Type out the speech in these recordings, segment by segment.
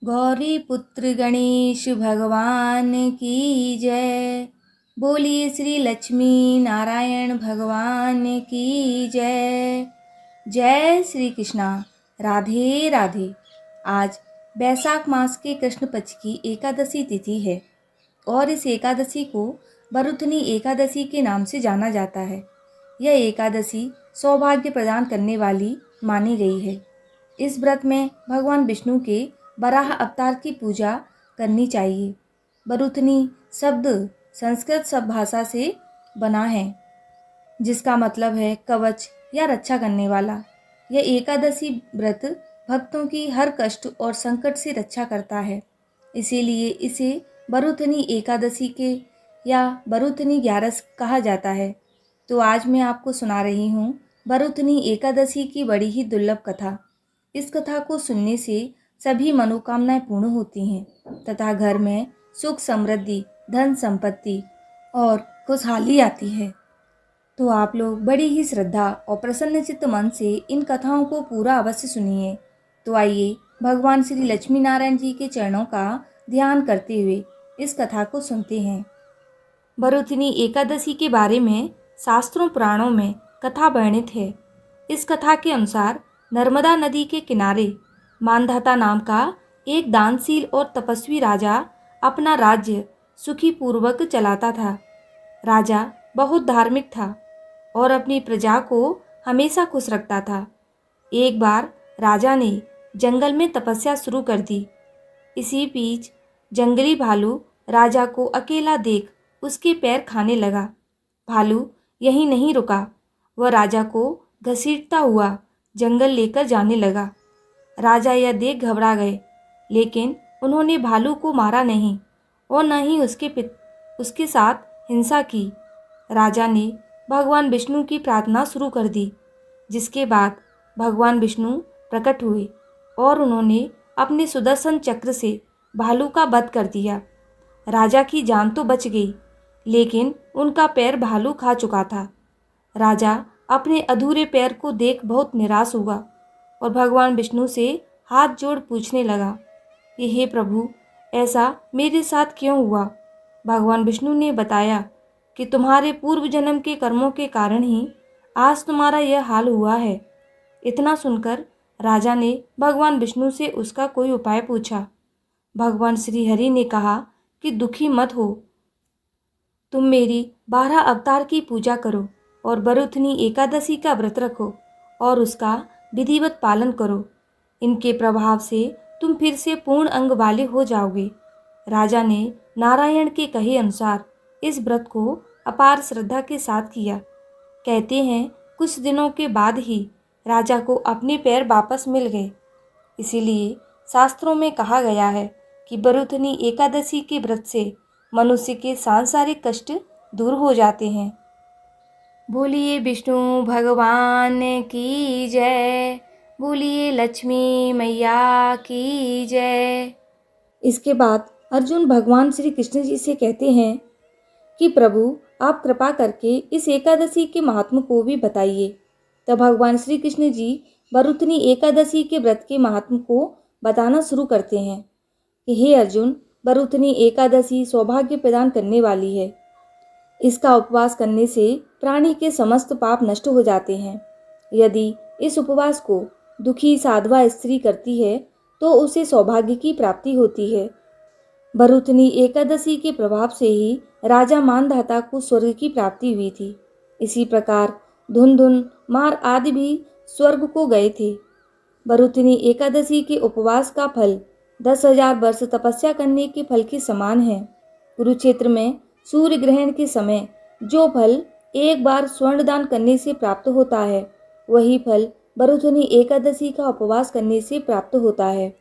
गौरी पुत्र गणेश भगवान की जय। बोलिए श्री लक्ष्मी नारायण भगवान की जय। जय श्री कृष्णा। राधे राधे। आज बैसाख मास के कृष्ण पक्ष की एकादशी तिथि है और इस एकादशी को बरुथनी एकादशी के नाम से जाना जाता है। यह एकादशी सौभाग्य प्रदान करने वाली मानी गई है। इस व्रत में भगवान विष्णु के वराह अवतार की पूजा करनी चाहिए। बरुथनी शब्द संस्कृत भाषा से बना है जिसका मतलब है कवच या रक्षा करने वाला। यह एकादशी व्रत भक्तों की हर कष्ट और संकट से रक्षा करता है, इसीलिए इसे बरुथनी एकादशी के या बरुथनी ग्यारस कहा जाता है। तो आज मैं आपको सुना रही हूँ बरुथनी एकादशी की बड़ी ही दुर्लभ कथा। इस कथा को सुनने से सभी मनोकामनाएं पूर्ण होती हैं तथा घर में सुख समृद्धि, धन संपत्ति और खुशहाली आती है। तो आप लोग बड़ी ही श्रद्धा और प्रसन्नचित्त मन से इन कथाओं को पूरा अवश्य सुनिए। तो आइए भगवान श्री लक्ष्मी नारायण जी के चरणों का ध्यान करते हुए इस कथा को सुनते हैं। बरुथनी एकादशी के बारे में शास्त्रों पुराणों में कथा वर्णित है। इस कथा के अनुसार नर्मदा नदी के किनारे मानधाता नाम का एक दानशील और तपस्वी राजा अपना राज्य सुखी पूर्वक चलाता था। राजा बहुत धार्मिक था और अपनी प्रजा को हमेशा खुश रखता था। एक बार राजा ने जंगल में तपस्या शुरू कर दी। इसी बीच जंगली भालू राजा को अकेला देख उसके पैर खाने लगा। भालू यहीं नहीं रुका, वह राजा को घसीटता हुआ जंगल लेकर जाने लगा। राजा यह देख घबरा गए, लेकिन उन्होंने भालू को मारा नहीं और न ही उसके साथ हिंसा की। राजा ने भगवान विष्णु की प्रार्थना शुरू कर दी, जिसके बाद भगवान विष्णु प्रकट हुए और उन्होंने अपने सुदर्शन चक्र से भालू का वध कर दिया। राजा की जान तो बच गई, लेकिन उनका पैर भालू खा चुका था। राजा अपने अधूरे पैर को देख बहुत निराश हुआ और भगवान विष्णु से हाथ जोड़ पूछने लगा कि हे प्रभु, ऐसा मेरे साथ क्यों हुआ। भगवान विष्णु ने बताया कि तुम्हारे पूर्व जन्म के कर्मों के कारण ही आज तुम्हारा यह हाल हुआ है। इतना सुनकर राजा ने भगवान विष्णु से उसका कोई उपाय पूछा। भगवान श्री हरि ने कहा कि दुखी मत हो, तुम मेरी 12 अवतार की पूजा करो और बरुथनी एकादशी का व्रत रखो और उसका विधिवत पालन करो। इनके प्रभाव से तुम फिर से पूर्ण अंग वाले हो जाओगे। राजा ने नारायण के कहे अनुसार इस व्रत को अपार श्रद्धा के साथ किया। कहते हैं कुछ दिनों के बाद ही राजा को अपने पैर वापस मिल गए। इसीलिए शास्त्रों में कहा गया है कि बरुथनी एकादशी के व्रत से मनुष्य के सांसारिक कष्ट दूर हो जाते हैं। बोलिए विष्णु भगवान की जय। बोलिए लक्ष्मी मैया की जय। इसके बाद अर्जुन भगवान श्री कृष्ण जी से कहते हैं कि प्रभु, आप कृपा करके इस एकादशी के महात्म को भी बताइए। तब भगवान श्री कृष्ण जी बरुथनी एकादशी के व्रत के महात्म को बताना शुरू करते हैं कि हे अर्जुन, बरुथनी एकादशी सौभाग्य प्रदान करने वाली है। इसका उपवास करने से प्राणी के समस्त पाप नष्ट हो जाते हैं। यदि इस उपवास को दुखी साधवा स्त्री करती है तो उसे सौभाग्य की प्राप्ति होती है। बरुथनी एकादशी के प्रभाव से ही राजा मानधाता को स्वर्ग की प्राप्ति हुई थी। इसी प्रकार धुंधुन, मार आदि भी स्वर्ग को गए थे। बरुथनी एकादशी के उपवास का फल 10,000 वर्ष तपस्या करने के फल के समान है। कुरुक्षेत्र में सूर्य ग्रहण के समय जो फल एक बार स्वर्ण दान करने से प्राप्त होता है, वही फल बरुथनी एकादशी का उपवास करने से प्राप्त होता है।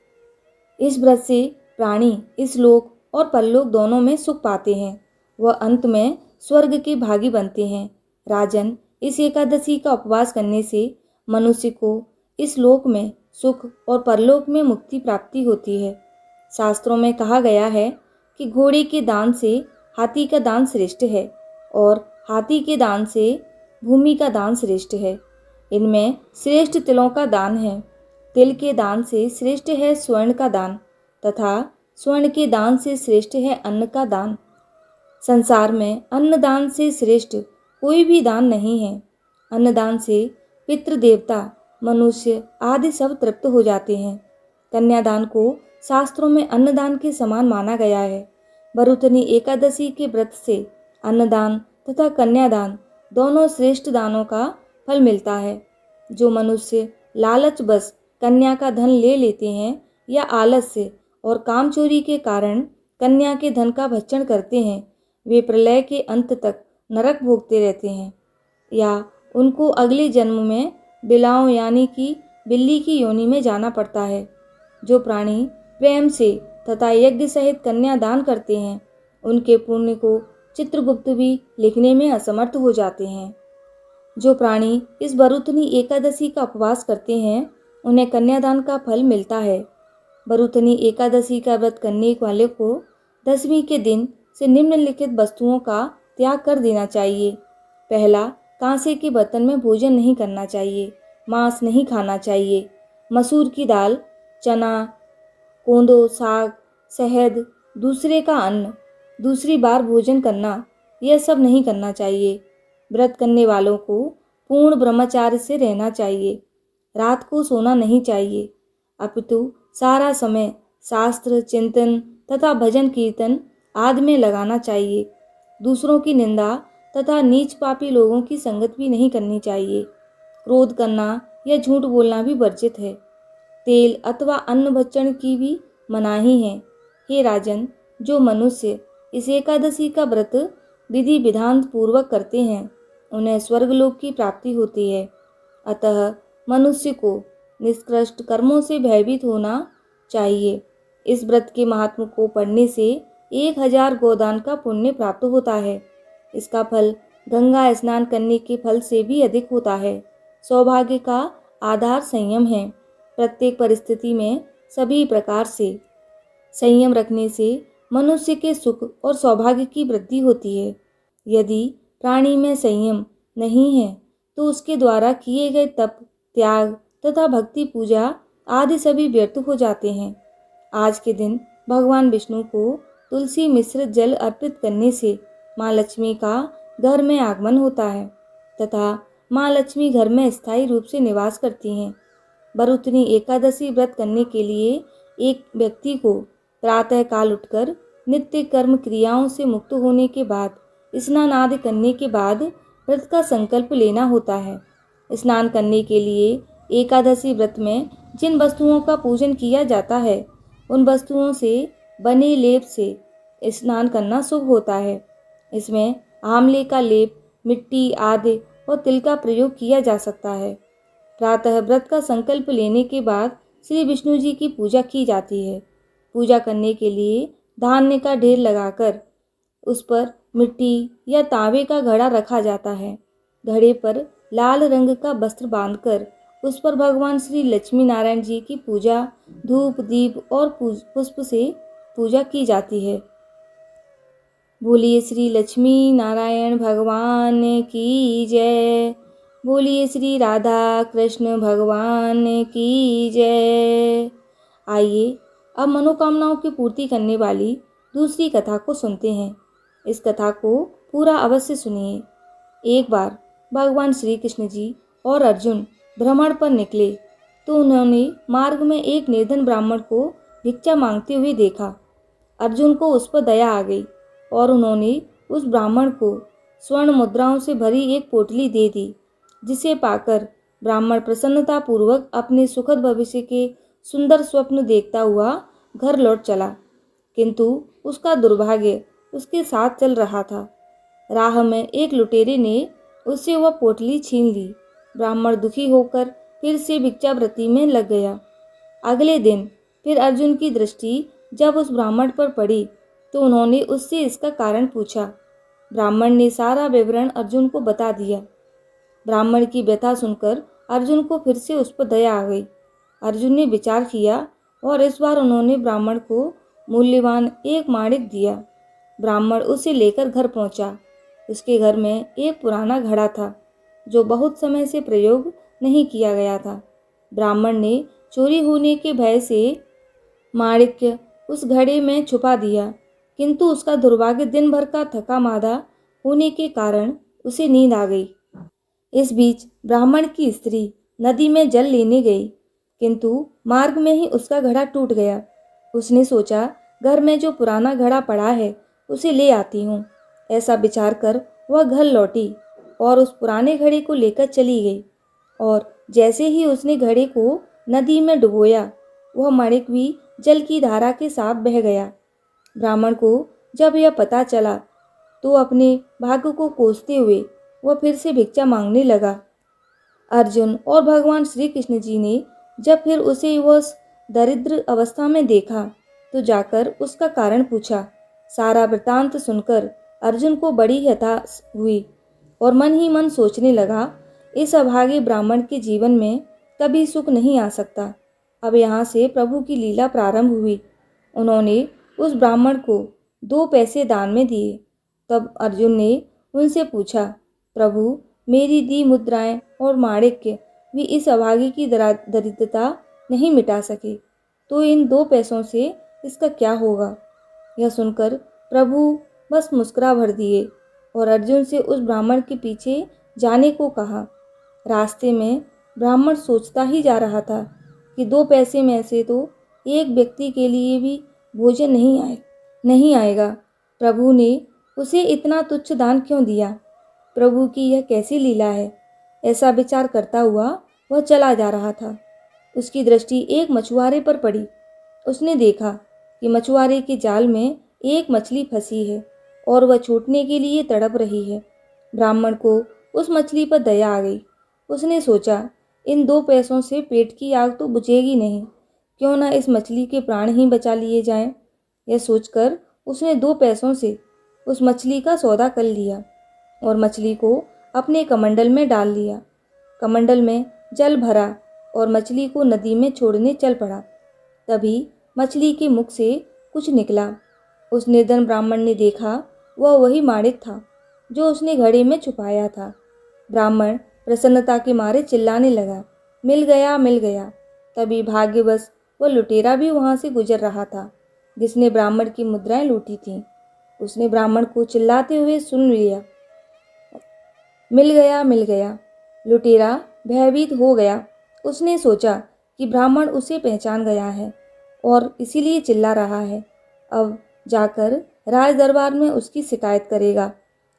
इस व्रत से प्राणी इस लोक और परलोक दोनों में सुख पाते हैं। वह अंत में स्वर्ग के भागी बनते हैं। राजन, इस एकादशी का उपवास करने से मनुष्य को इस लोक में सुख और परलोक में मुक्ति प्राप्ति होती है। शास्त्रों में कहा गया है कि घोड़े के दान से हाथी का दान श्रेष्ठ है और हाथी के दान से भूमि का दान श्रेष्ठ है। इनमें श्रेष्ठ तिलों का दान है। तिल के दान से श्रेष्ठ है स्वर्ण का दान। तथा स्वर्ण के दान से श्रेष्ठ है अन्न का दान। संसार में अन्नदान से श्रेष्ठ कोई भी दान नहीं है। अन्नदान से पितृ देवता, मनुष्य आदि सब तृप्त हो जाते हैं। कन्यादान को शास्त्रों में अन्नदान के समान माना गया है। भरुतनी एकादशी के व्रत से अन्नदान तथा कन्यादान दोनों श्रेष्ठ दानों का फल मिलता है। जो मनुष्य लालच बस कन्या का धन ले लेते हैं या आलस से और कामचोरी के कारण कन्या के धन का भक्षण करते हैं, वे प्रलय के अंत तक नरक भोगते रहते हैं या उनको अगले जन्म में बिलाव यानी कि बिल्ली की योनि में जाना पड़ता है। जो प्राणी प्रेम से तथा यज्ञ सहित कन्या दान करते हैं, उनके पुण्य को चित्रगुप्त भी लिखने में असमर्थ हो जाते हैं। जो प्राणी इस भरुतनी एकादशी का उपवास करते हैं, उन्हें कन्यादान का फल मिलता है। भरुतनी एकादशी का व्रत करने वाले को दशमी के दिन से निम्नलिखित वस्तुओं का त्याग कर देना चाहिए। पहला, कांसे के बर्तन में भोजन नहीं करना चाहिए। मांस नहीं खाना चाहिए। मसूर की दाल, चना, कोंदो, साग, शहद, दूसरे का अन्न, दूसरी बार भोजन करना, यह सब नहीं करना चाहिए। व्रत करने वालों को पूर्ण ब्रह्मचार्य से रहना चाहिए। रात को सोना नहीं चाहिए, अपितु सारा समय शास्त्र चिंतन तथा भजन कीर्तन आदि में लगाना चाहिए। दूसरों की निंदा तथा नीच पापी लोगों की संगत भी नहीं करनी चाहिए। क्रोध करना या झूठ बोलना भी वर्जित है। तेल अथवा अन्न भक्षण की भी मनाही है। हे राजन, जो मनुष्य इस एकादशी का व्रत विधि विधान पूर्वक करते हैं, उन्हें स्वर्गलोक की प्राप्ति होती है। अतः मनुष्य को निष्कृष्ट कर्मों से भयभीत होना चाहिए। इस व्रत के महात्म को पढ़ने से 1000 गोदान का पुण्य प्राप्त होता है। इसका फल गंगा स्नान करने के फल से भी अधिक होता है। सौभाग्य का आधार संयम है। प्रत्येक परिस्थिति में सभी प्रकार से संयम रखने से मनुष्य के सुख और सौभाग्य की वृद्धि होती है। यदि प्राणी में संयम नहीं है तो उसके द्वारा किए गए तप, त्याग तथा भक्ति पूजा आदि सभी व्यर्थ हो जाते हैं। आज के दिन भगवान विष्णु को तुलसी मिश्रित जल अर्पित करने से माँ लक्ष्मी का घर में आगमन होता है तथा माँ लक्ष्मी घर में स्थायी रूप से निवास करती हैं। भरुतनी एकादशी व्रत करने के लिए एक व्यक्ति को प्रातः काल उठकर नित्य कर्म क्रियाओं से मुक्त होने के बाद स्नान आदि करने के बाद व्रत का संकल्प लेना होता है। स्नान करने के लिए एकादशी व्रत में जिन वस्तुओं का पूजन किया जाता है, उन वस्तुओं से बने लेप से स्नान करना शुभ होता है। इसमें आंवले का लेप, मिट्टी आदि और तिल का प्रयोग किया जा सकता है। प्रातः व्रत का संकल्प लेने के बाद श्री विष्णु जी की पूजा की जाती है। पूजा करने के लिए धान्य का ढेर लगाकर उस पर मिट्टी या तांबे का घड़ा रखा जाता है। घड़े पर लाल रंग का वस्त्र बांधकर उस पर भगवान श्री लक्ष्मी नारायण जी की पूजा धूप दीप और पुष्प से पूजा की जाती है। बोलिए श्री लक्ष्मी नारायण भगवान की जय। बोलिए श्री राधा कृष्ण भगवान की जय। आइए अब मनोकामनाओं की पूर्ति करने वाली दूसरी कथा को सुनते हैं। इस कथा को पूरा अवश्य सुनिए। एक बार भगवान श्री कृष्ण जी और अर्जुन भ्रमण पर निकले तो उन्होंने मार्ग में एक निर्धन ब्राह्मण को भिक्षा मांगते हुए देखा। अर्जुन को उस पर दया आ गई और उन्होंने उस ब्राह्मण को स्वर्ण मुद्राओं से भरी एक पोटली दे दी, जिसे पाकर ब्राह्मण प्रसन्नतापूर्वक अपने सुखद भविष्य के सुंदर स्वप्न देखता हुआ घर लौट चला। किंतु उसका दुर्भाग्य उसके साथ चल रहा था। राह में एक लुटेरे ने उससे वह पोटली छीन ली। ब्राह्मण दुखी होकर फिर से भिक्षावृत्ति में लग गया। अगले दिन फिर अर्जुन की दृष्टि जब उस ब्राह्मण पर पड़ी तो उन्होंने उससे इसका कारण पूछा। ब्राह्मण ने सारा विवरण अर्जुन को बता दिया। ब्राह्मण की व्यथा सुनकर अर्जुन को फिर से उस पर दया आ गई। अर्जुन ने विचार किया और इस बार उन्होंने ब्राह्मण को मूल्यवान एक माणिक दिया। ब्राह्मण उसे लेकर घर पहुंचा। उसके घर में एक पुराना घड़ा था जो बहुत समय से प्रयोग नहीं किया गया था। ब्राह्मण ने चोरी होने के भय से माणिक्य उस घड़े में छुपा दिया, किंतु उसका दुर्भाग्य दिन भर का थका मादा होने के कारण उसे नींद आ गई। इस बीच ब्राह्मण की स्त्री नदी में जल लेने गई, किंतु मार्ग में ही उसका घड़ा टूट गया। उसने सोचा, घर में जो पुराना घड़ा पड़ा है उसे ले आती हूँ। ऐसा विचार कर वह घर लौटी और उस पुराने घड़े को लेकर चली गई। और जैसे ही उसने घड़े को नदी में डुबोया, वह माणिक भी जल की धारा के साथ बह गया। ब्राह्मण को जब यह पता चला तो अपने भाग्य को कोसते हुए वह फिर से भिक्षा मांगने लगा। अर्जुन और भगवान श्री कृष्ण जी ने जब फिर उसे वह दरिद्र अवस्था में देखा तो जाकर उसका कारण पूछा। सारा वृतांत सुनकर अर्जुन को बड़ी हताश हुई और मन ही मन सोचने लगा, इस अभागे ब्राह्मण के जीवन में कभी सुख नहीं आ सकता। अब यहाँ से प्रभु की लीला प्रारंभ हुई। उन्होंने उस ब्राह्मण को 2 पैसे दान में दिए। तब अर्जुन ने उनसे पूछा, प्रभु, मेरी दी मुद्राएं और माणिक्य भी इस अभागे की दरिद्रता नहीं मिटा सके, तो इन 2 पैसों से इसका क्या होगा। यह सुनकर प्रभु बस मुस्कुरा भर दिए और अर्जुन से उस ब्राह्मण के पीछे जाने को कहा। रास्ते में ब्राह्मण सोचता ही जा रहा था कि 2 पैसे में से तो एक व्यक्ति के लिए भी भोजन नहीं आएगा। प्रभु ने उसे इतना तुच्छ दान क्यों दिया? प्रभु की यह कैसी लीला है? ऐसा विचार करता हुआ वह चला जा रहा था। उसकी दृष्टि एक मछुआरे पर पड़ी। उसने देखा कि मछुआरे के जाल में एक मछली फंसी है और वह छूटने के लिए तड़प रही है। ब्राह्मण को उस मछली पर दया आ गई। उसने सोचा, इन 2 पैसों से पेट की आग तो बुझेगी नहीं, क्यों ना इस मछली के प्राण ही बचा लिए जाएं। यह सोचकर उसने 2 पैसों से उस मछली का सौदा कर लिया और मछली को अपने कमंडल में डाल लिया। कमंडल में जल भरा और मछली को नदी में छोड़ने चल पड़ा। तभी मछली के मुख से कुछ निकला। उस निर्धन ब्राह्मण ने देखा, वह वही माणिक था जो उसने घड़े में छुपाया था। ब्राह्मण प्रसन्नता के मारे चिल्लाने लगा, मिल गया, मिल गया। तभी भाग्यवश वह लुटेरा भी वहां से गुजर रहा था जिसने ब्राह्मण की मुद्राएं लूटी थीं। उसने ब्राह्मण को चिल्लाते हुए सुन लिया, मिल गया, मिल गया। लुटेरा भयभीत हो गया। उसने सोचा कि ब्राह्मण उसे पहचान गया है और इसीलिए चिल्ला रहा है। अब जाकर राज दरबार में उसकी शिकायत करेगा।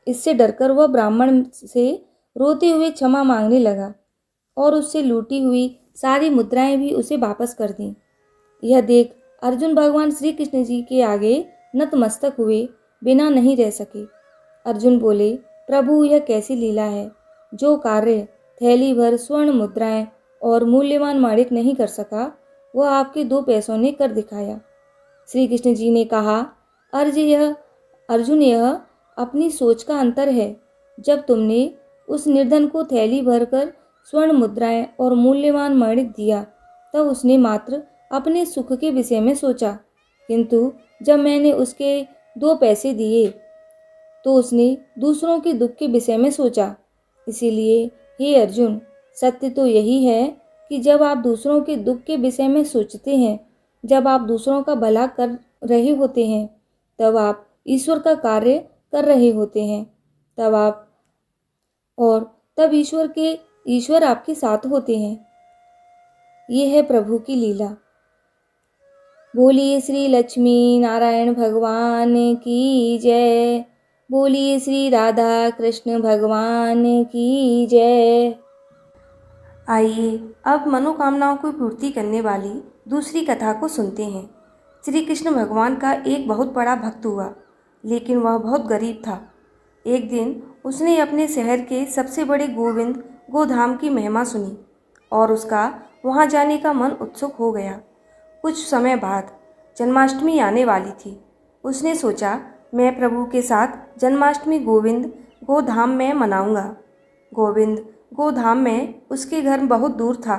इससे डरकर वह ब्राह्मण से रोते हुए क्षमा मांगने लगा और उससे लूटी हुई सारी मुद्राएं भी उसे वापस कर दी। यह देख अर्जुन भगवान श्री कृष्ण जी के आगे नतमस्तक हुए बिना नहीं रह सके। अर्जुन बोले, प्रभु, यह कैसी लीला है? जो कार्य थैली भर स्वर्ण मुद्राएं और मूल्यवान माणिक नहीं कर सका, वह आपके 2 पैसों ने कर दिखाया। श्री कृष्ण जी ने कहा, अर्जुन, यह अपनी सोच का अंतर है। जब तुमने उस निर्धन को थैली भरकर स्वर्ण मुद्राएं और मूल्यवान माणिक दिया, तब उसने मात्र अपने सुख के विषय में सोचा, किंतु जब मैंने उसके 2 पैसे दिए तो उसने दूसरों के दुख के विषय में सोचा। इसीलिए हे अर्जुन, सत्य तो यही है कि जब आप दूसरों के दुख के विषय में सोचते हैं, जब आप दूसरों का भला कर रहे होते हैं, तब आप ईश्वर का कार्य कर रहे होते हैं। तब ईश्वर आपके साथ होते हैं। ये है प्रभु की लीला। बोलिए श्री लक्ष्मी नारायण भगवान की जय। बोलिए श्री राधा कृष्ण भगवान की जय। आइए अब मनोकामनाओं की पूर्ति करने वाली दूसरी कथा को सुनते हैं। श्री कृष्ण भगवान का एक बहुत बड़ा भक्त हुआ, लेकिन वह बहुत गरीब था। एक दिन उसने अपने शहर के सबसे बड़े गोधाम की महिमा सुनी और उसका वहां जाने का मन उत्सुक हो गया। कुछ समय बाद जन्माष्टमी आने वाली थी। उसने सोचा, मैं प्रभु के साथ जन्माष्टमी गोधाम में मनाऊंगा। गोधाम में उसके घर बहुत दूर था।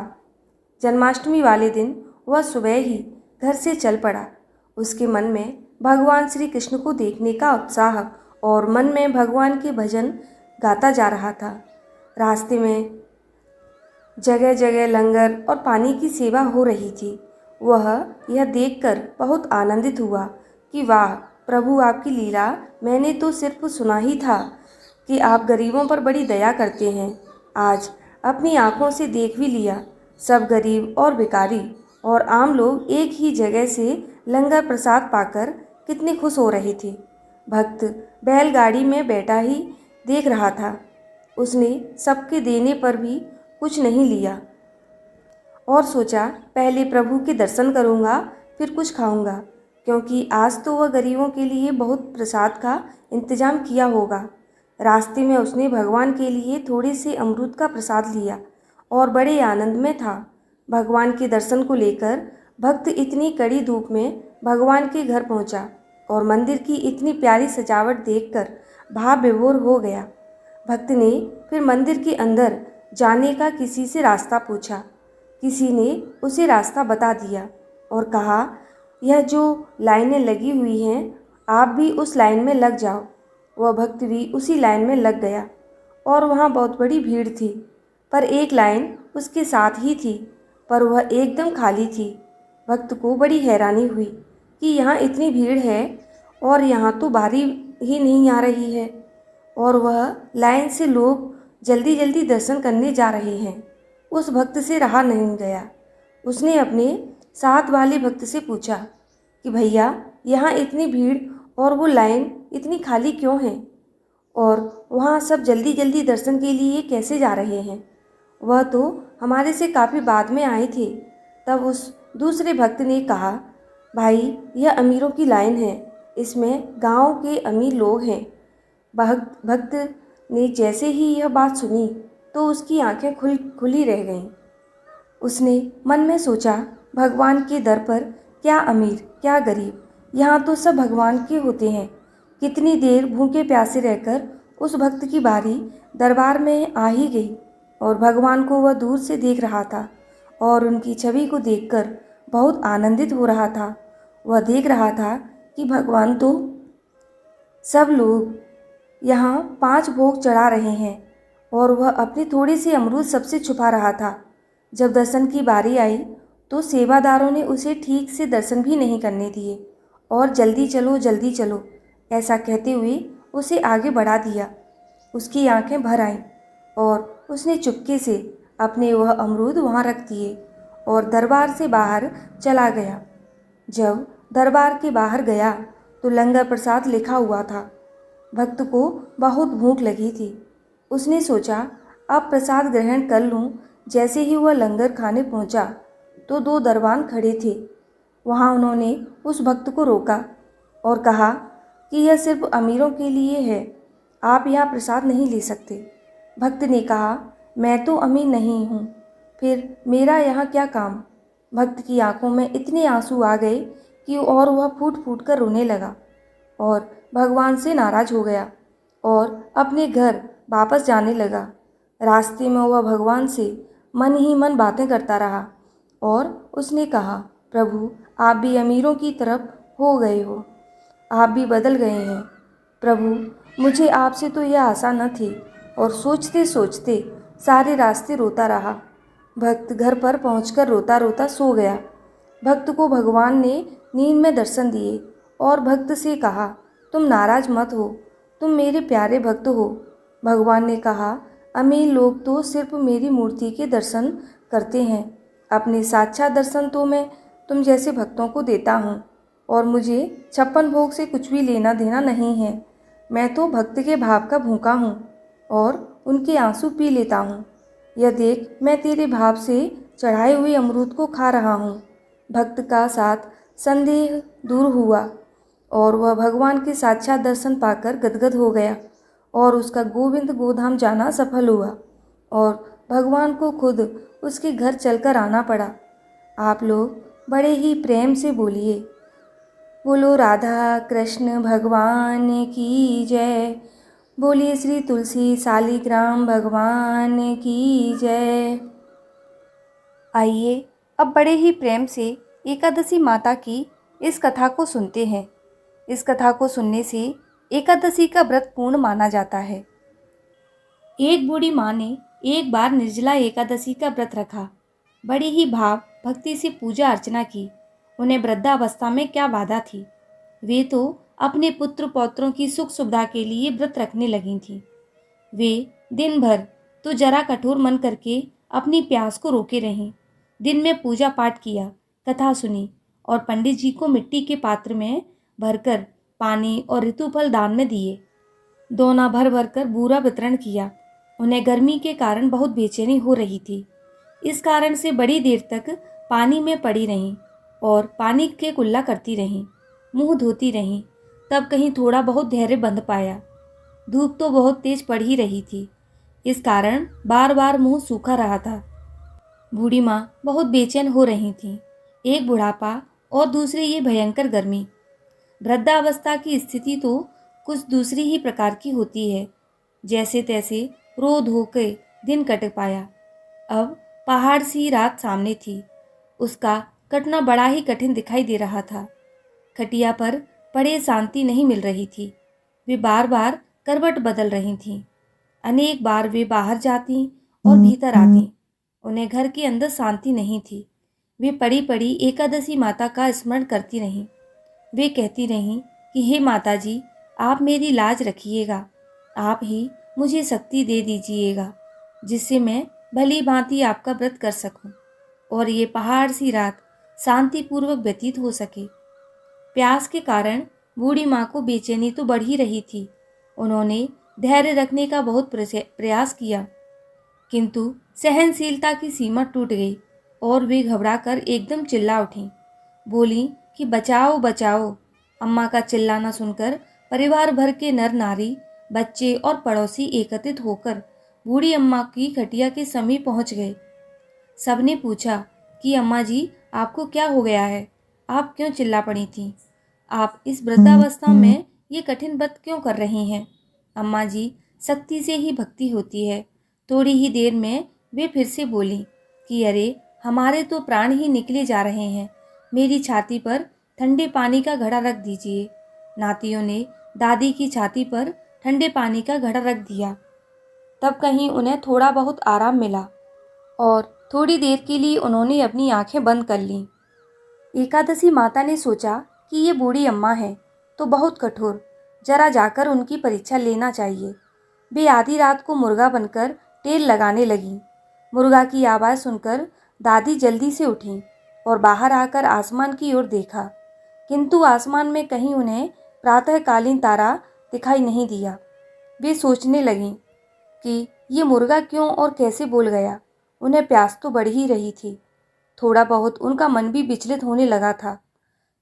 जन्माष्टमी वाले दिन वह सुबह ही घर से चल पड़ा। उसके मन में भगवान श्री कृष्ण को देखने का उत्साह और मन में भगवान के भजन गाता जा रहा था। रास्ते में जगह जगह लंगर और पानी की सेवा हो रही थी। वह यह देखकर बहुत आनंदित हुआ कि वाह प्रभु, आपकी लीला मैंने तो सिर्फ सुना ही था कि आप गरीबों पर बड़ी दया करते हैं। आज अपनी आंखों से देख भी लिया। सब गरीब और भिखारी और आम लोग एक ही जगह से लंगर प्रसाद पाकर कितने खुश हो रहे थे। भक्त बैलगाड़ी में बैठा ही देख रहा था। उसने सबके देने पर भी कुछ नहीं लिया और सोचा पहले प्रभु के दर्शन करूंगा, फिर कुछ खाऊंगा, क्योंकि आज तो वह गरीबों के लिए बहुत प्रसाद का इंतजाम किया होगा। रास्ते में उसने भगवान के लिए थोड़े से अमरूद का प्रसाद लिया और बड़े आनंद में था। भगवान के दर्शन को लेकर भक्त इतनी कड़ी धूप में भगवान के घर पहुंचा और मंदिर की इतनी प्यारी सजावट देखकर भाव विभोर हो गया। भक्त ने फिर मंदिर के अंदर जाने का किसी से रास्ता पूछा। किसी ने उसे रास्ता बता दिया और कहा, यह जो लाइनें लगी हुई हैं, आप भी उस लाइन में लग जाओ। वह भक्त भी उसी लाइन में लग गया और वहाँ बहुत बड़ी भीड़ थी, पर एक लाइन उसके साथ ही थी, पर वह एकदम खाली थी। भक्त को बड़ी हैरानी हुई कि यहाँ इतनी भीड़ है और यहाँ तो बारी ही नहीं आ रही है और वह लाइन से लोग जल्दी जल्दी दर्शन करने जा रहे हैं। उस भक्त से रहा नहीं गया। उसने अपने साथ वाले भक्त से पूछा कि भैया, यहाँ इतनी भीड़ और वो लाइन इतनी खाली क्यों है और वहाँ सब जल्दी जल्दी दर्शन के लिए कैसे जा रहे हैं? वह तो हमारे से काफ़ी बाद में आए थे। तब उस दूसरे भक्त ने कहा, भाई, यह अमीरों की लाइन है, इसमें गांव के अमीर लोग हैं। भक्त ने जैसे ही यह बात सुनी तो उसकी आंखें खुली रह गईं। उसने मन में सोचा, भगवान के दर पर क्या अमीर क्या गरीब, यहाँ तो सब भगवान के होते हैं। कितनी देर भूखे प्यासे रहकर उस भक्त की बारी दरबार में आ ही गई और भगवान को वह दूर से देख रहा था और उनकी छवि को देखकर बहुत आनंदित हो रहा था। वह देख रहा था कि भगवान तो सब लोग यहाँ 5 भोग चढ़ा रहे हैं और वह अपनी थोड़ी सी अमरूद सबसे छुपा रहा था। जब दर्शन की बारी आई तो सेवादारों ने उसे ठीक से दर्शन भी नहीं करने दिए और जल्दी चलो ऐसा कहते हुए उसे आगे बढ़ा दिया। उसकी आंखें भर आईं और उसने चुपके से अपने वह अमरूद वहाँ रख दिए और दरबार से बाहर चला गया। जब दरबार के बाहर गया तो लंगर प्रसाद लिखा हुआ था। भक्त को बहुत भूख लगी थी। उसने सोचा, अब प्रसाद ग्रहण कर लूं। जैसे ही वह लंगर खाने पहुंचा तो 2 दरबान खड़े थे। वहां उन्होंने उस भक्त को रोका और कहा कि यह सिर्फ अमीरों के लिए है, आप यहाँ प्रसाद नहीं ले सकते। भक्त ने कहा, मैं तो अमीर नहीं हूँ, फिर मेरा यहाँ क्या काम? भक्त की आंखों में इतने आंसू आ गए कि और वह फूट फूट कर रोने लगा और भगवान से नाराज हो गया और अपने घर वापस जाने लगा। रास्ते में वह भगवान से मन ही मन बातें करता रहा और उसने कहा, प्रभु, आप भी अमीरों की तरफ हो गए हो, आप भी बदल गए हैं। प्रभु, मुझे आपसे तो यह आशा न थी। और सोचते सोचते सारे रास्ते रोता रहा। भक्त घर पर पहुंचकर रोता रोता सो गया। भक्त को भगवान ने नींद में दर्शन दिए और भक्त से कहा, तुम नाराज मत हो, तुम मेरे प्यारे भक्त हो। भगवान ने कहा, अमीर लोग तो सिर्फ मेरी मूर्ति के दर्शन करते हैं, अपने साक्षात दर्शन तो मैं तुम जैसे भक्तों को देता हूँ और मुझे 56 भोग से कुछ भी लेना देना नहीं है। मैं तो भक्त के भाव का भूखा हूँ और उनके आंसू पी लेता हूँ। यह देख, मैं तेरे भाव से चढ़ाए हुए अमरूद को खा रहा हूँ। भक्त का साथ संदेह दूर हुआ और वह भगवान के साक्षात दर्शन पाकर गदगद हो गया और उसका गोविंद गोधाम जाना सफल हुआ और भगवान को खुद उसके घर चलकर आना पड़ा। आप लोग बड़े ही प्रेम से बोलिए, बोलो राधा कृष्ण भगवान की जय, बोलिए श्री तुलसी शालिग्राम भगवान की जय। आइए अब बड़े ही प्रेम से एकादशी माता की इस कथा को सुनते हैं। इस कथा को सुनने से एकादशी का व्रत पूर्ण माना जाता है। एक बूढ़ी माँ ने एक बार निर्जला एकादशी का व्रत रखा। बड़ी ही भाव भक्ति से पूजा अर्चना की। उन्हें वृद्धावस्था में क्या बाधा थी, वे तो अपने पुत्र पौत्रों की सुख सुविधा के लिए व्रत रखने लगी थीं। वे दिन भर तो जरा कठोर मन करके अपनी प्यास को रोके रहीं। दिन में पूजा पाठ किया, कथा सुनी और पंडित जी को मिट्टी के पात्र में भरकर पानी और ऋतुफल दान में दिए। दोना भर भर कर बूरा वितरण किया। उन्हें गर्मी के कारण बहुत बेचैनी हो रही थी। इस कारण से बड़ी देर तक पानी में पड़ी रहीं और पानी के कुल्ला करती रहीं, मुंह धोती रहीं। तब कहीं थोड़ा बहुत धैर्य बंध पाया। धूप तो बहुत तेज पड़ ही रही थी, इस कारण बार बार मुंह सूखा रहा था। बूढ़ी माँ बहुत बेचैन हो रही थीं। एक बुढ़ापा और दूसरी ये भयंकर गर्मी। वृद्धावस्था की स्थिति तो कुछ दूसरी ही प्रकार की होती है। जैसे तैसे रो धो के दिन कट पाया। अब पहाड़ सी रात सामने थी। उसका कटना बड़ा ही कठिन दिखाई दे रहा था। खटिया पर पड़े शांति नहीं मिल रही थी। वे बार बार करवट बदल रही थीं। अनेक बार वे बाहर जाती और भीतर आती। उन्हें घर के अंदर शांति नहीं थी। वे पड़ी पड़ी एकादशी माता का स्मरण करती रहीं। वे कहती रहीं कि हे माता जी, आप मेरी लाज रखिएगा। आप ही मुझे शक्ति दे दीजिएगा, जिससे मैं भली भांति आपका व्रत कर सकूं और ये पहाड़ सी रात शांतिपूर्वक व्यतीत हो सके। प्यास के कारण बूढ़ी माँ को बेचैनी तो बढ़ ही रही थी। उन्होंने धैर्य रखने का बहुत प्रयास किया, किंतु सहनशीलता की सीमा टूट गई और वे घबराकर एकदम चिल्ला उठीं। बोली कि बचाओ बचाओ। अम्मा का चिल्लाना सुनकर परिवार भर के नर नारी, बच्चे और पड़ोसी एकत्रित होकर बूढ़ी अम्मा की खटिया के समीप पहुंच गए। सबने पूछा कि अम्मा जी, आपको क्या हो गया है? आप क्यों चिल्ला पड़ी थीं? आप इस वृद्धावस्था में ये कठिन व्रत क्यों कर रही हैं? अम्मा जी, शक्ति से ही भक्ति होती है। थोड़ी ही देर में वे फिर से बोली कि अरे, हमारे तो प्राण ही निकले जा रहे हैं। मेरी छाती पर ठंडे पानी का घड़ा रख दीजिए। नातियों ने दादी की छाती पर ठंडे पानी का घड़ा रख दिया। तब कहीं उन्हें थोड़ा बहुत आराम मिला और थोड़ी देर के लिए उन्होंने अपनी आंखें बंद कर लीं। एकादशी माता ने सोचा कि ये बूढ़ी अम्मा है तो बहुत कठोर, जरा जाकर उनकी परीक्षा लेना चाहिए। वे आधी रात को मुर्गा बनकर टेल लगाने लगीं। मुर्गा की आवाज़ सुनकर दादी जल्दी से उठीं और बाहर आकर आसमान की ओर देखा, किंतु आसमान में कहीं उन्हें प्रातःकालीन तारा दिखाई नहीं दिया। वे सोचने लगीं कि ये मुर्गा क्यों और कैसे बोल गया। उन्हें प्यास तो बढ़ ही रही थी। थोड़ा बहुत उनका मन भी विचलित होने लगा था,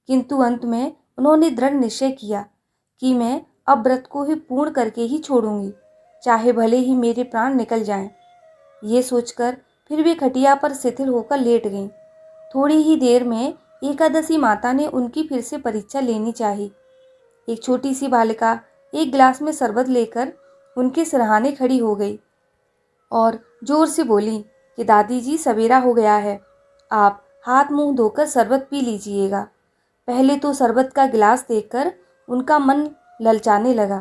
किंतु अंत में उन्होंने दृढ़ निश्चय किया कि मैं अब व्रत को ही पूर्ण करके ही छोड़ूंगी, चाहे भले ही मेरे प्राण निकल जाएं। ये सोचकर फिर वे खटिया पर शिथिल होकर लेट गईं। थोड़ी ही देर में एकादशी माता ने उनकी फिर से परीक्षा लेनी चाहिए। एक छोटी सी बालिका एक गिलास में शरबत लेकर उनके सिरहाने खड़ी हो गई और जोर से बोली कि दादी जी, सवेरा हो गया है, आप हाथ मुंह धोकर शरबत पी लीजिएगा। पहले तो शरबत का गिलास देखकर उनका मन ललचाने लगा,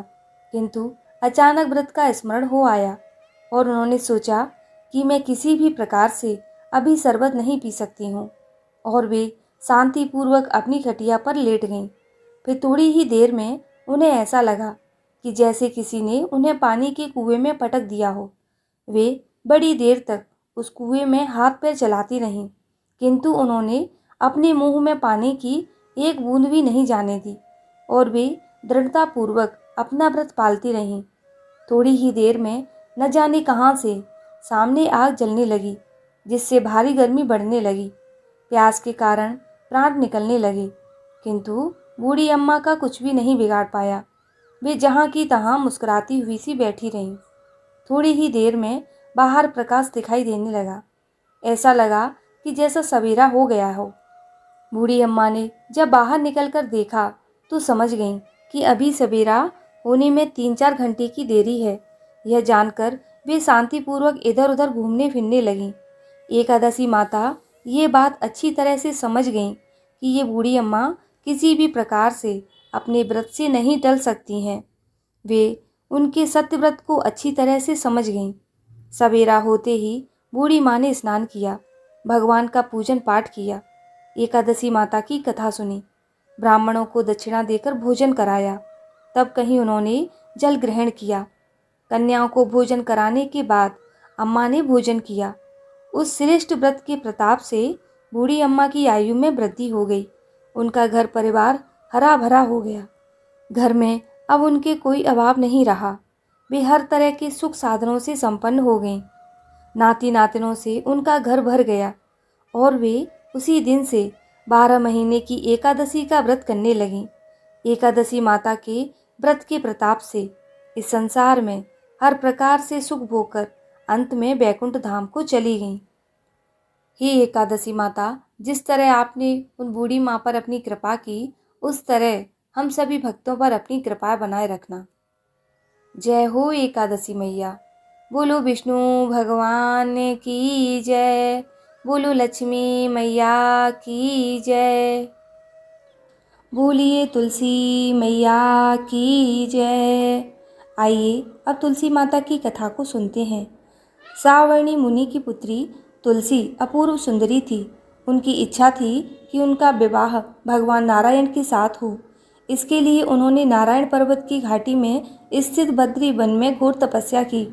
किंतु अचानक व्रत का स्मरण हो आया और उन्होंने सोचा कि मैं किसी भी प्रकार से अभी शरबत नहीं पी सकती हूँ, और वे शांतिपूर्वक अपनी खटिया पर लेट गईं। फिर थोड़ी ही देर में उन्हें ऐसा लगा कि जैसे किसी ने उन्हें पानी के कुएं में पटक दिया हो। वे बड़ी देर तक उस कुएं में हाथ पैर चलाती रहीं, किंतु उन्होंने अपने मुंह में पानी की एक बूंद भी नहीं जाने दी और वे दृढ़तापूर्वक अपना व्रत पालती रहीं। थोड़ी ही देर में न जाने कहाँ से सामने आग जलने लगी, जिससे भारी गर्मी बढ़ने लगी। प्यास के कारण प्राण निकलने लगे, किंतु बूढ़ी अम्मा का कुछ भी नहीं बिगाड़ पाया। वे जहाँ की तहाँ मुस्कुराती हुई सी बैठी रहीं। थोड़ी ही देर में बाहर प्रकाश दिखाई देने लगा। ऐसा लगा कि जैसा सवेरा हो गया हो। बूढ़ी अम्मा ने जब बाहर निकलकर देखा तो समझ गईं कि अभी सवेरा होने में 3-4 घंटे की देरी है। यह जानकर वे शांतिपूर्वक इधर उधर घूमने फिरने लगीं। एकादशी माता ये बात अच्छी तरह से समझ गईं कि ये बूढ़ी अम्मा किसी भी प्रकार से अपने व्रत से नहीं टल सकती हैं। वे उनके सत्यव्रत को अच्छी तरह से समझ गईं। सवेरा होते ही बूढ़ी माँ ने स्नान किया भगवान का पूजन पाठ किया, एकादशी माता की कथा सुनी, ब्राह्मणों को दक्षिणा देकर भोजन कराया। तब कहीं उन्होंने जल ग्रहण किया। कन्याओं को भोजन कराने के बाद अम्मा ने भोजन किया। उस श्रेष्ठ व्रत के प्रताप से बूढ़ी अम्मा की आयु में वृद्धि हो गई। उनका घर परिवार हरा भरा हो गया। घर में अब उनके कोई अभाव नहीं रहा। वे हर तरह के सुख साधनों से संपन्न हो गईं। नाती नातिनों से उनका घर भर गया और वे उसी दिन से 12 महीने की एकादशी का व्रत करने लगीं। एकादशी माता के व्रत के प्रताप से इस संसार में हर प्रकार से सुख भोगकर अंत में बैकुंठ धाम को चली गईं। हे एकादशी माता, जिस तरह आपने उन बूढ़ी माँ पर अपनी कृपा की, उस तरह हम सभी भक्तों पर अपनी कृपा बनाए रखना। जय हो एकादशी मैया। बोलो विष्णु भगवान की जय। बोलो लक्ष्मी मैया की जय। बोलिए तुलसी मैया की जय। आइए अब तुलसी माता की कथा को सुनते हैं। सावर्णी मुनि की पुत्री तुलसी अपूर्व सुंदरी थी। उनकी इच्छा थी कि उनका विवाह भगवान नारायण के साथ हो। इसके लिए उन्होंने नारायण पर्वत की घाटी में स्थित बद्री वन में घोर तपस्या की।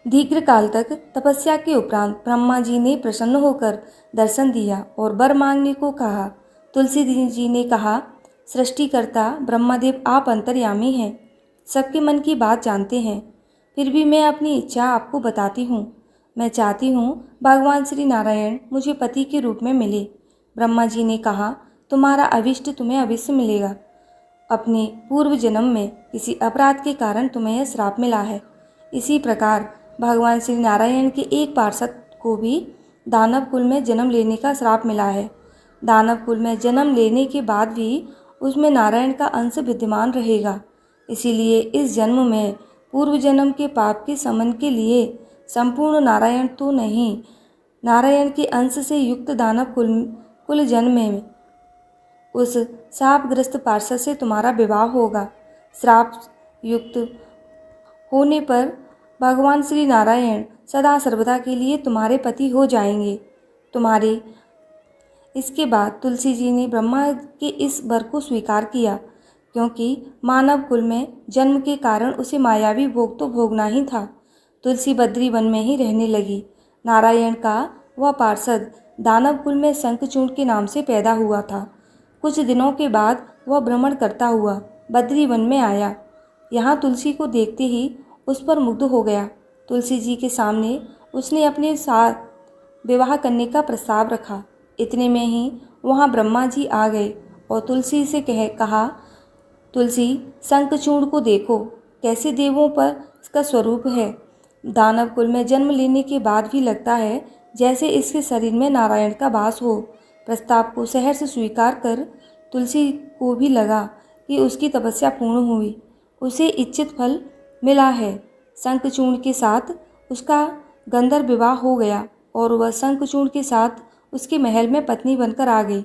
दीर्घ काल तक तपस्या के उपरांत ब्रह्मा जी ने प्रसन्न होकर दर्शन दिया और वर मांगने को कहा। तुलसी जी ने कहा, सृष्टिकर्ता ब्रह्मदेव आप अंतर्यामी हैं, सबके मन की बात जानते हैं। फिर भी मैं अपनी इच्छा आपको बताती हूँ। मैं चाहती हूँ भगवान श्री नारायण मुझे पति के रूप में मिले। ब्रह्मा जी ने कहा, तुम्हारा अभिष्ट तुम्हें अवश्य मिलेगा। अपने पूर्व जन्म में किसी अपराध के कारण तुम्हें यह श्राप मिला है। इसी प्रकार भगवान श्री नारायण के एक पार्षद को भी दानव कुल में जन्म लेने का श्राप मिला है। दानव कुल में जन्म लेने के बाद भी उसमें नारायण का अंश विद्यमान रहेगा। इसीलिए इस जन्म में पूर्व जन्म के पाप के शमन के लिए संपूर्ण नारायण तो नहीं, नारायण के अंश से युक्त दानव कुल जन्म में उस शापग्रस्त पार्षद से तुम्हारा विवाह होगा। श्राप युक्त होने पर भगवान श्री नारायण सदा सर्वदा के लिए तुम्हारे पति हो जाएंगे। इसके बाद तुलसी जी ने ब्रह्मा के इस वर को स्वीकार किया, क्योंकि मानव कुल में जन्म के कारण उसे मायावी भोग तो भोगना ही था। तुलसी बद्री वन में ही रहने लगी। नारायण का वह पार्षद दानव कुल में शंखचूड़ के नाम से पैदा हुआ था। कुछ दिनों के बाद वह भ्रमण करता हुआ बद्री वन में आया। यहाँ तुलसी को देखते ही उस पर मुग्ध हो गया। तुलसी जी के सामने उसने अपने साथ विवाह करने का प्रस्ताव रखा। इतने में ही वहाँ ब्रह्मा जी आ गए और तुलसी से कहा, तुलसी, शंखचूड़ को देखो, कैसे देवों पर इसका स्वरूप है। दानव कुल में जन्म लेने के बाद भी लगता है जैसे इसके शरीर में नारायण का वास हो। प्रस्ताव को सहर्ष स्वीकार कर तुलसी को भी लगा कि उसकी तपस्या पूर्ण हुई, उसे इच्छित फल मिला है। शंखचूड़ के साथ उसका गंधर्व विवाह हो गया और वह शंखचूड़ के साथ उसके महल में पत्नी बनकर आ गई।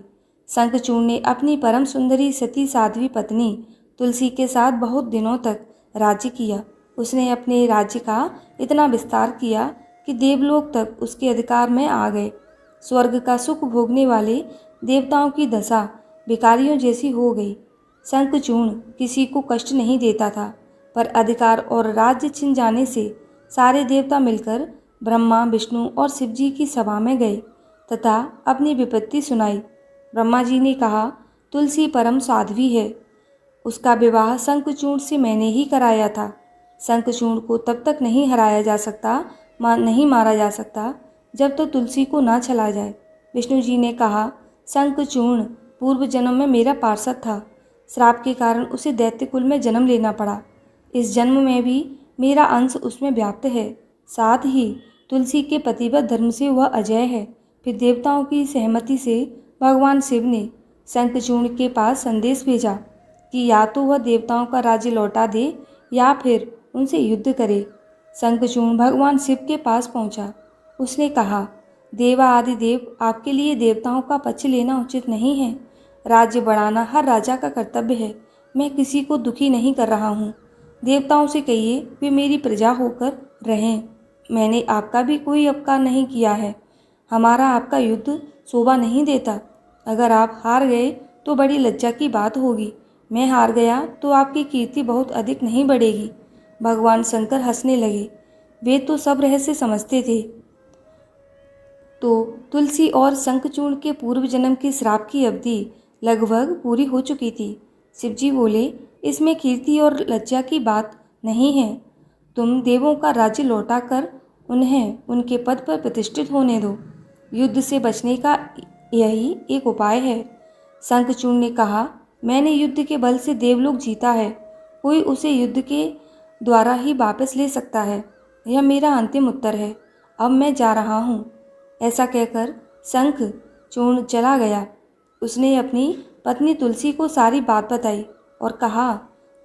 शंखचूड़ ने अपनी परम सुंदरी सती साध्वी पत्नी तुलसी के साथ बहुत दिनों तक राज्य किया। उसने अपने राज्य का इतना विस्तार किया कि देवलोक तक उसके अधिकार में आ गए। स्वर्ग का सुख भोगने वाले देवताओं की दशा भिखारियों जैसी हो गई। शंखचूड़ किसी को कष्ट नहीं देता था, पर अधिकार और राज्य छिन जाने से सारे देवता मिलकर ब्रह्मा, विष्णु और शिव जी की सभा में गए तथा अपनी विपत्ति सुनाई। ब्रह्मा जी ने कहा, तुलसी परम साध्वी है, उसका विवाह शंखचूड़ से मैंने ही कराया था। शंखचूड़ को तब तक नहीं हराया जा सकता, नहीं मारा जा सकता, जब तो तुलसी को ना चला जाए। विष्णु जी ने कहा, शंखचूड़ पूर्व जन्म में मेरा पार्षद था। श्राप के कारण उसे दैत्य कुल में जन्म लेना पड़ा। इस जन्म में भी मेरा अंश उसमें व्याप्त है। साथ ही तुलसी के पतिव्रत धर्म से वह अजय है। फिर देवताओं की सहमति से भगवान शिव ने शंखचूड़ के पास संदेश भेजा कि या तो वह देवताओं का राज्य लौटा दे या फिर उनसे युद्ध करे। शंखचूड़ भगवान शिव के पास पहुंचा। उसने कहा, देवा आदि देव, आपके लिए देवताओं का पक्ष लेना उचित नहीं है। राज्य बढ़ाना हर राजा का कर्तव्य है। मैं किसी को दुखी नहीं कर रहा हूँ। देवताओं से कहिए वे मेरी प्रजा होकर रहें। मैंने आपका भी कोई अपकार नहीं किया है। हमारा आपका युद्ध शोभा नहीं देता। अगर आप हार गए तो बड़ी लज्जा की बात होगी। मैं हार गया तो आपकी कीर्ति बहुत अधिक नहीं बढ़ेगी। भगवान शंकर हंसने लगे। वे तो सब रहस्य समझते थे। तो तुलसी और शंखचूर्ण के पूर्व जन्म के श्राप की अवधि लगभग पूरी हो चुकी थी। शिवजी बोले, इसमें कीर्ति और लज्जा की बात नहीं है। तुम देवों का राज्य लौटाकर उन्हें उनके पद पर प्रतिष्ठित होने दो। युद्ध से बचने का यही एक उपाय है। शंखचूर्ण ने कहा, मैंने युद्ध के बल से देवलोक जीता है। कोई उसे युद्ध के द्वारा ही वापस ले सकता है। यह मेरा अंतिम उत्तर है। अब मैं जा रहा हूँ। ऐसा कहकर शंखचूर्ण चला गया। उसने अपनी पत्नी तुलसी को सारी बात बताई और कहा,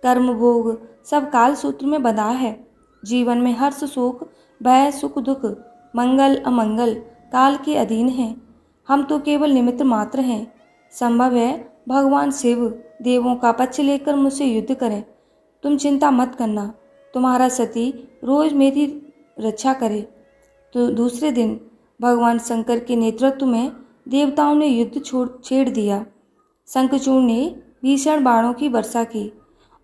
कर्म भोग सब काल सूत्र में बंधा है। जीवन में हर्ष शोक भय सुख दुख मंगल अमंगल काल के अधीन हैं। हम तो केवल निमित्त मात्र हैं। संभव है भगवान शिव देवों का पक्ष लेकर मुझसे युद्ध करें। तुम चिंता मत करना। तुम्हारा सती रोज मेरी रक्षा करे। तो दूसरे दिन भगवान शंकर के नेतृत्व में देवताओं ने युद्ध छेड़ दिया। शंखचूर्ण ने भीषण बाणों की वर्षा की।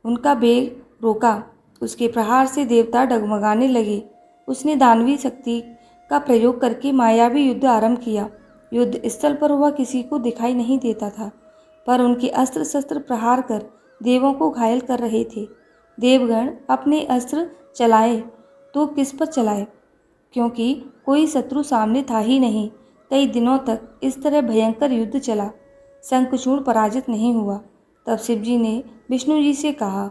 उनका वेग रोका। उसके प्रहार से देवता डगमगाने लगे। उसने दानवी शक्ति का प्रयोग करके मायावी युद्ध आरंभ किया। युद्ध स्थल पर वह किसी को दिखाई नहीं देता था, पर उनके अस्त्र शस्त्र प्रहार कर देवों को घायल कर रहे थे। देवगण अपने अस्त्र चलाए तो किस पर चलाए, क्योंकि कोई शत्रु सामने था ही नहीं। कई दिनों तक इस तरह भयंकर युद्ध चला। शंखचूर्ण पराजित नहीं हुआ। तब शिवजी ने विष्णु जी से कहा,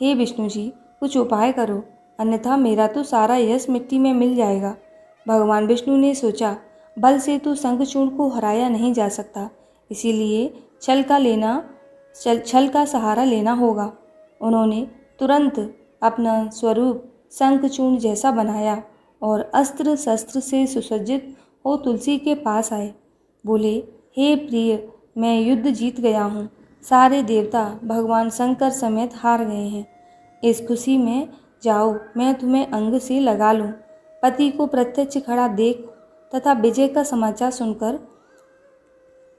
हे विष्णु जी, कुछ उपाय करो, अन्यथा मेरा तो सारा यश मिट्टी में मिल जाएगा। भगवान विष्णु ने सोचा, बल से तो शंखचूर्ण को हराया नहीं जा सकता, इसीलिए छल का सहारा लेना होगा। उन्होंने तुरंत अपना स्वरूप शंखचूर्ण जैसा बनाया और अस्त्र शस्त्र से सुसज्जित हो तुलसी के पास आए। बोले, हे प्रिय, मैं युद्ध जीत गया हूँ। सारे देवता भगवान शंकर समेत हार गए हैं। इस खुशी में जाओ, मैं तुम्हें अंग से लगा लूँ। पति को प्रत्यक्ष खड़ा देख तथा विजय का समाचार सुनकर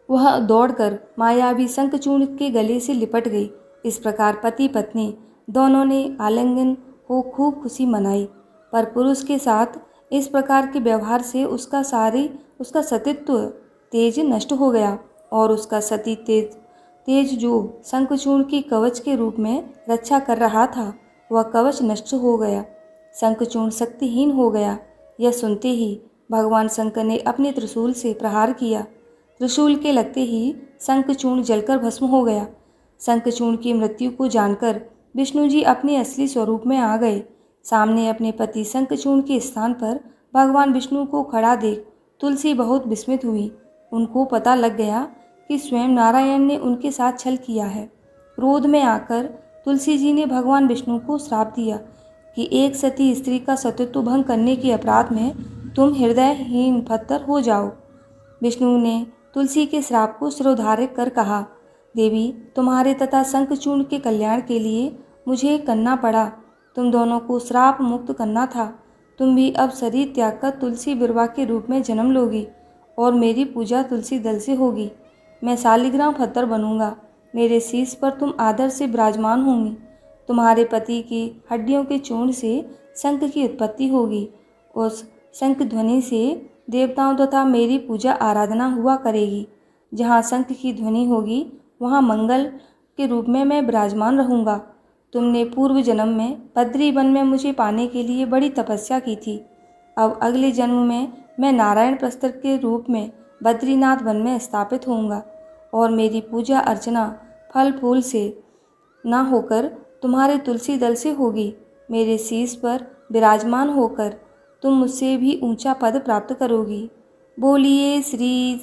वह दौड़कर मायावी शंखचूर्ण के गले से लिपट गई। इस प्रकार पति पत्नी दोनों ने आलिंगन हो खूब खुशी मनाई। पर पुरुष के साथ इस प्रकार के व्यवहार से उसका सतीत्व तेज नष्ट हो गया और उसका सती तेज जो शंखचूर्ण की कवच के रूप में रक्षा कर रहा था, वह कवच नष्ट हो गया। शंखचूर्ण शक्तिहीन हो गया। यह सुनते ही भगवान शंकर ने अपने त्रिशूल से प्रहार किया। त्रिशूल के लगते ही शंखचूर्ण जलकर भस्म हो गया। शंखचूर्ण की मृत्यु को जानकर विष्णु जी अपने असली स्वरूप में आ गए। सामने अपने पति शंखचूर्ण के स्थान पर भगवान विष्णु को खड़ा देख तुलसी बहुत विस्मित हुई। उनको पता लग गया कि स्वयं नारायण ने उनके साथ छल किया है। क्रोध में आकर तुलसी जी ने भगवान विष्णु को श्राप दिया कि एक सती स्त्री का सतीत्व भंग करने के अपराध में तुम हृदयहीन पत्थर हो जाओ। विष्णु ने तुलसी के श्राप को सिरोधार्य कर कहा, देवी, तुम्हारे तथा शंखचूर्ण के कल्याण के लिए मुझे करना पड़ा। तुम दोनों को श्राप मुक्त करना था। तुम भी अब शरीर त्याग कर तुलसी बिरवा के रूप में जन्म लोगी और मेरी पूजा तुलसी दल से होगी। मैं शालिग्राम पत्थर बनूंगा। मेरे शीश पर तुम आदर से विराजमान होंगी। तुम्हारे पति की हड्डियों के चूर्ण से शंख की उत्पत्ति होगी। उस शंख ध्वनि से देवताओं तथा मेरी पूजा आराधना हुआ करेगी। जहाँ शंख की ध्वनि होगी वहाँ मंगल के रूप में मैं विराजमान रहूँगा। तुमने पूर्व जन्म में बद्री वन में मुझे पाने के लिए बड़ी तपस्या की थी। अब अगले जन्म में मैं नारायण प्रस्तर के रूप में बद्रीनाथ वन में स्थापित होऊंगा और मेरी पूजा अर्चना फल फूल से न होकर तुम्हारे तुलसी दल से होगी। मेरे शीश पर विराजमान होकर तुम मुझसे भी ऊंचा पद प्राप्त करोगी। बोलिए श्री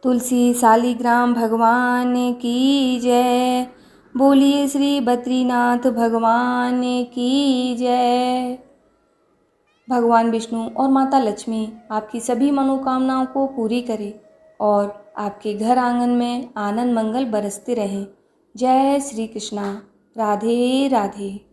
तुलसी शालिग्राम भगवान की जय। बोलिए श्री बद्रीनाथ भगवान की जय। भगवान विष्णु और माता लक्ष्मी आपकी सभी मनोकामनाओं को पूरी करें और आपके घर आंगन में आनंद मंगल बरसते रहें। जय श्री कृष्णा। राधे राधे।